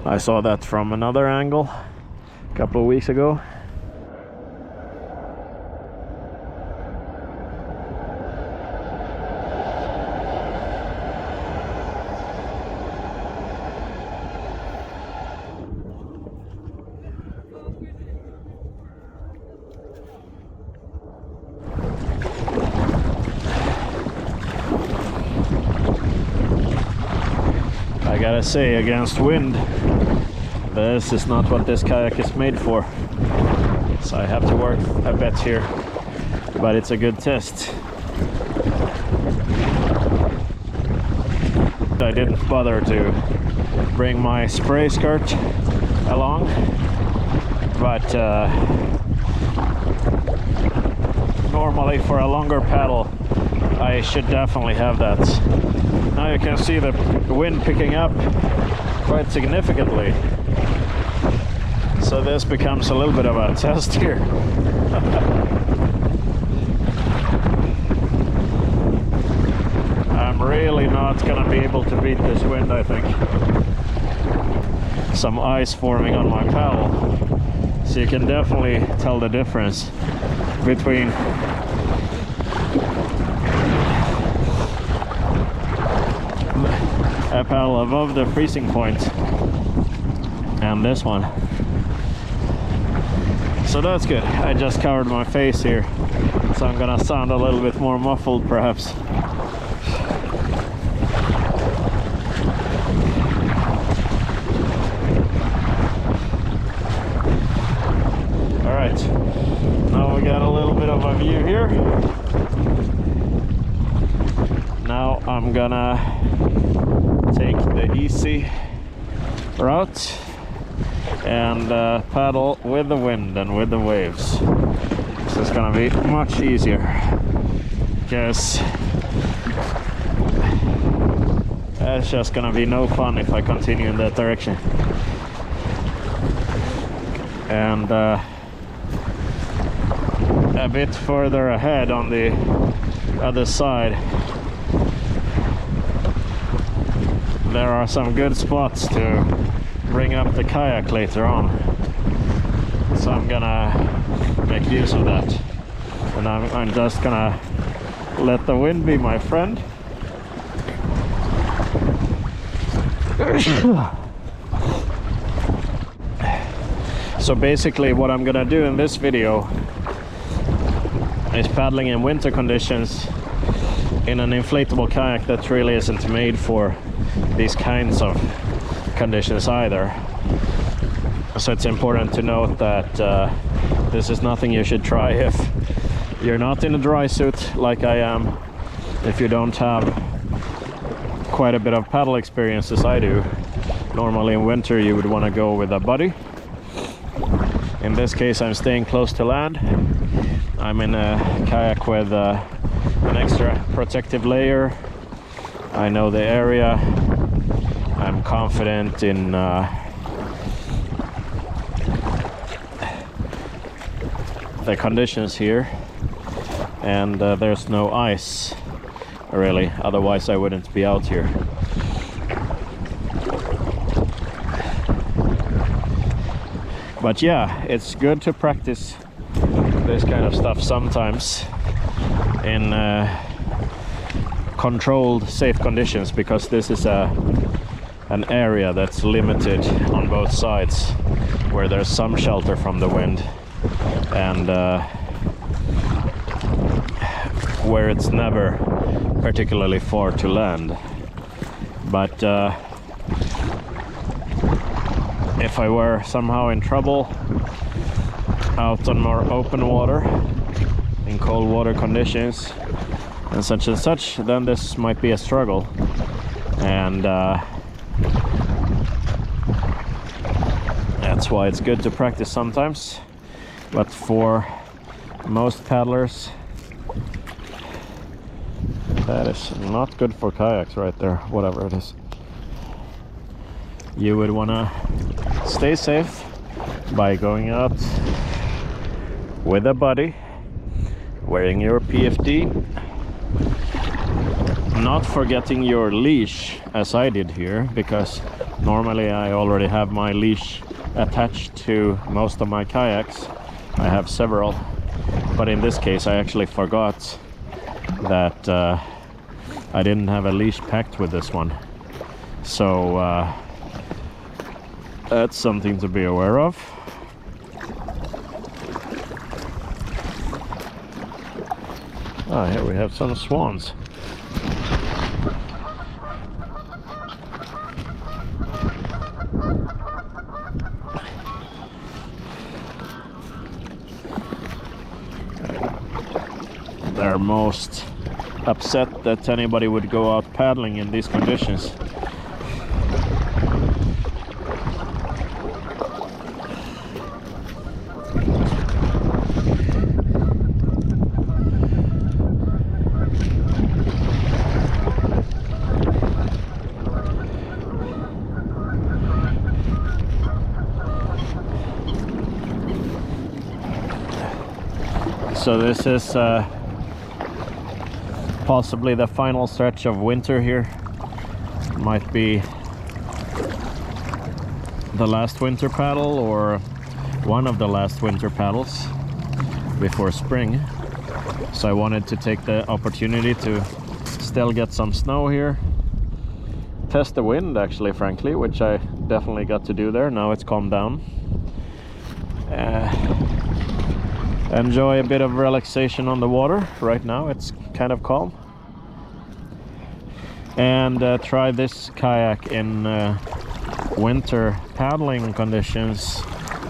I saw that from another angle a couple of weeks ago. I gotta say, against wind, this is not what this kayak is made for. So I have to work a bit here, but it's a good test. I didn't bother to bring my spray skirt along, but normally for a longer paddle I should definitely have that. Now you can see the wind picking up quite significantly, so this becomes a little bit of a test here. I'm really not gonna be able to beat this wind, I think. Some ice forming on my paddle, so you can definitely tell the difference between a paddle above the freezing point and this one. So that's good. I just covered my face here, so I'm gonna sound a little bit more muffled perhaps. Alright, now we got a little bit of a view here. Now I'm gonna take the easy route and paddle with the wind and with the waves. This is gonna be much easier because it's just gonna be no fun if I continue in that direction. And a bit further ahead on the other side there are some good spots to bring up the kayak later on, so I'm gonna make use of that, and I'm just gonna let the wind be my friend. So basically what I'm gonna do in this video is paddling in winter conditions in an inflatable kayak that really isn't made for these kinds of conditions either. So it's important to note that this is nothing you should try if you're not in a dry suit like I am, if you don't have quite a bit of paddle experience as I do. Normally in winter you would want to go with a buddy. In this case I'm staying close to land. I'm in a kayak with an extra protective layer. I know the area. I'm confident in the conditions here, and there's no ice really, otherwise I wouldn't be out here. But yeah, it's good to practice this kind of stuff sometimes in controlled, safe conditions, because this is an area that's limited on both sides, where there's some shelter from the wind and where it's never particularly far to land. But if I were somehow in trouble out on more open water in cold water conditions and such, then this might be a struggle. And that's why it's good to practice sometimes. But for most paddlers, that is not good for kayaks right there, whatever it is. You would want to stay safe by going out with a buddy, wearing your PFD, not forgetting your leash as I did here, because Normally I already have my leash attached to most of my kayaks. I have several, but in this case I actually forgot that I didn't have a leash packed with this one. So that's something to be aware of. Here we have some swans. They're most upset that anybody would go out paddling in these conditions. So this is possibly the final stretch of winter here. Might be the last winter paddle or one of the last winter paddles before spring. So I wanted to take the opportunity to still get some snow here. Test the wind actually, frankly, which I definitely got to do there. Now it's calmed down. Enjoy a bit of relaxation on the water. Right now it's kind of calm. And try this kayak in winter paddling conditions,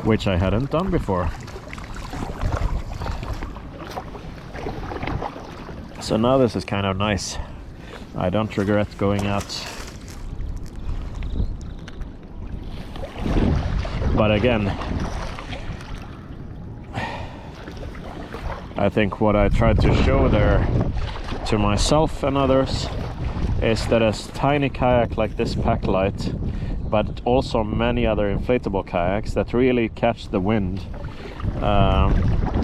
which I hadn't done before. So now this is kind of nice. I don't regret going out. But again, I think what I tried to show there to myself and others is that a tiny kayak like this Packlite, but also many other inflatable kayaks that really catch the wind,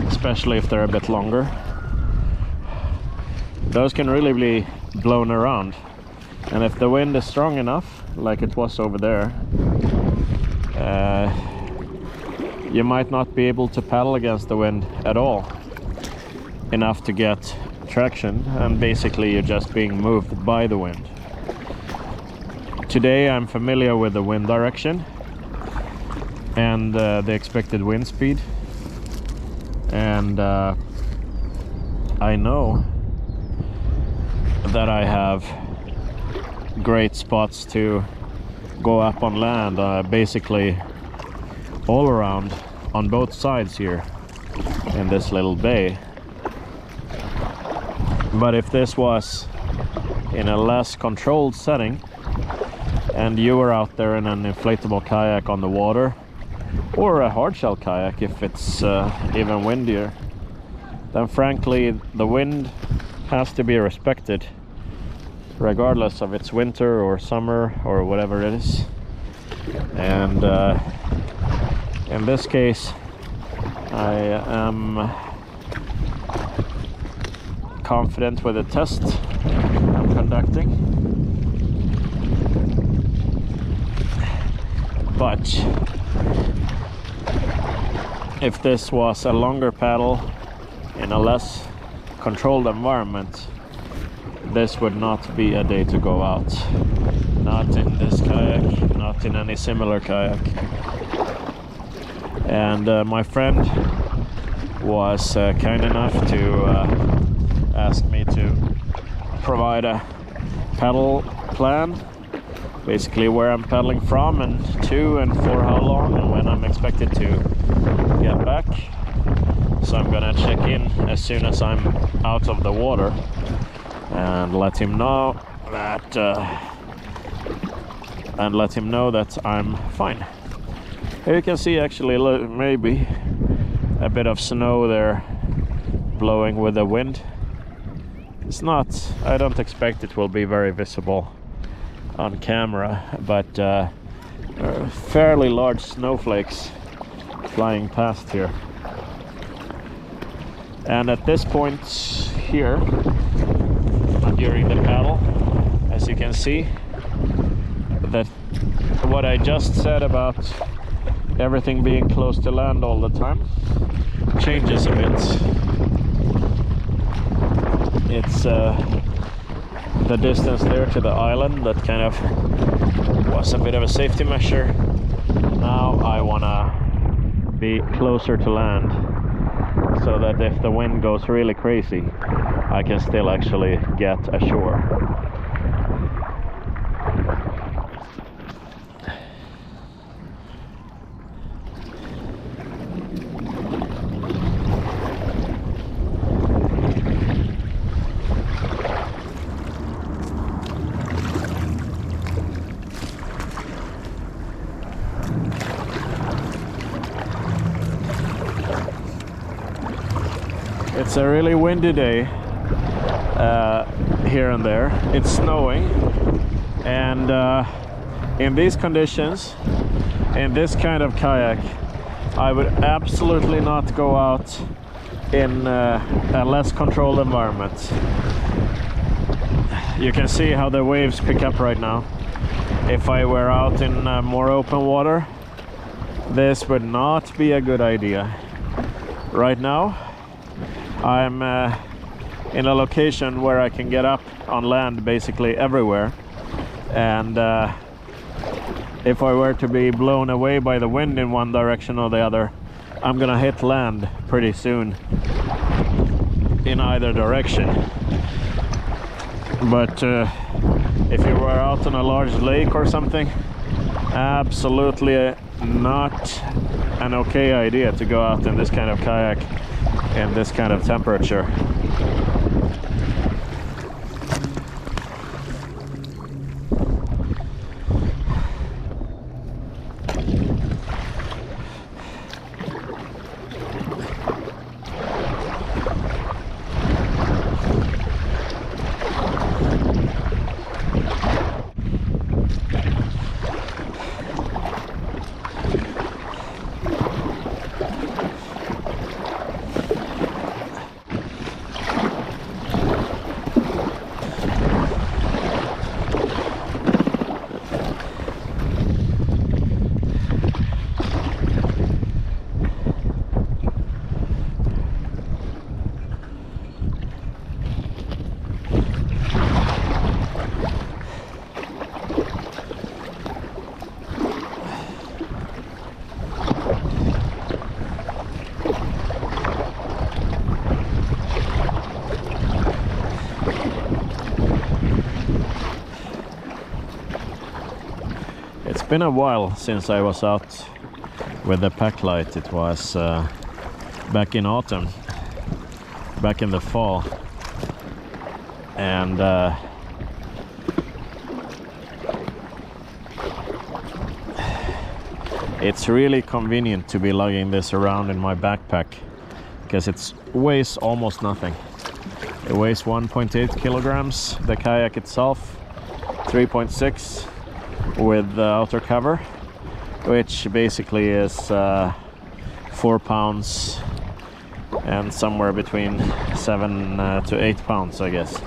especially if they're a bit longer, those can really be blown around. And if the wind is strong enough, like it was over there, you might not be able to paddle against the wind at all, enough to get traction, and basically you're just being moved by the wind. Today I'm familiar with the wind direction and the expected wind speed, and I know that I have great spots to go up on land, basically all around on both sides here in this little bay. But if this was in a less controlled setting and you were out there in an inflatable kayak on the water, or a hardshell kayak if it's even windier, then frankly the wind has to be respected regardless of it's winter or summer or whatever it is. And in this case I am confident with the test I'm conducting, but if this was a longer paddle in a less controlled environment, this would not be a day to go out. Not in this kayak, not in any similar kayak. And my friend was kind enough to ask me to provide a paddle plan, basically where I'm paddling from and to and for how long and when I'm expected to get back. So I'm gonna check in as soon as I'm out of the water and let him know that I'm fine. Here you can see actually maybe a bit of snow there blowing with the wind. It's not, I don't expect it will be very visible on camera, but fairly large snowflakes flying past here. And at this point here, during the paddle, as you can see, that what I just said about everything being close to land all the time changes a bit. It's the distance there to the island that kind of was a bit of a safety measure. Now I wanna be closer to land so that if the wind goes really crazy, I can still actually get ashore. It's a really windy day here and there. It's snowing, and in these conditions, in this kind of kayak, I would absolutely not go out in a less controlled environment. You can see how the waves pick up right now. If I were out in more open water, this would not be a good idea. Right now I'm in a location where I can get up on land basically everywhere, and if I were to be blown away by the wind in one direction or the other, I'm gonna hit land pretty soon in either direction. But if you were out on a large lake or something, absolutely not an okay idea to go out in this kind of kayak in this kind of temperature. It's been a while since I was out with the Packlite. It was back in autumn, back in the fall, and it's really convenient to be lugging this around in my backpack because it weighs almost nothing. It weighs 1.8 kilograms, the kayak itself 3.6 with the outer cover, which basically is 4 pounds and somewhere between 7 to 8 pounds, I guess.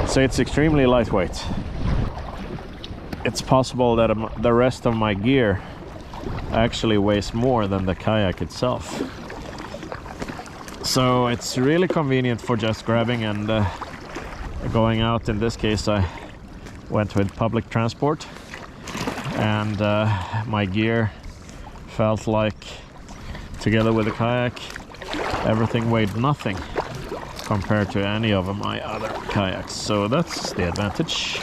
So it's extremely lightweight. It's possible that the rest of my gear actually weighs more than the kayak itself. So it's really convenient for just grabbing and going out. In this case I went with public transport, and my gear felt like, together with the kayak, everything weighed nothing compared to any of my other kayaks. So that's the advantage.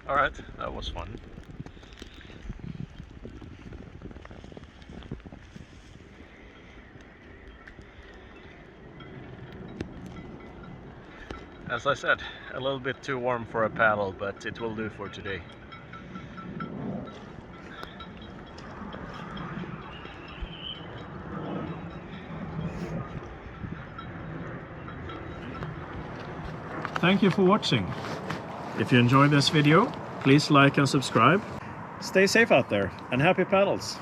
All right, that was fun. As I said, a little bit too warm for a paddle, but it will do for today. Thank you for watching. If you enjoyed this video, please like and subscribe. Stay safe out there and happy paddles!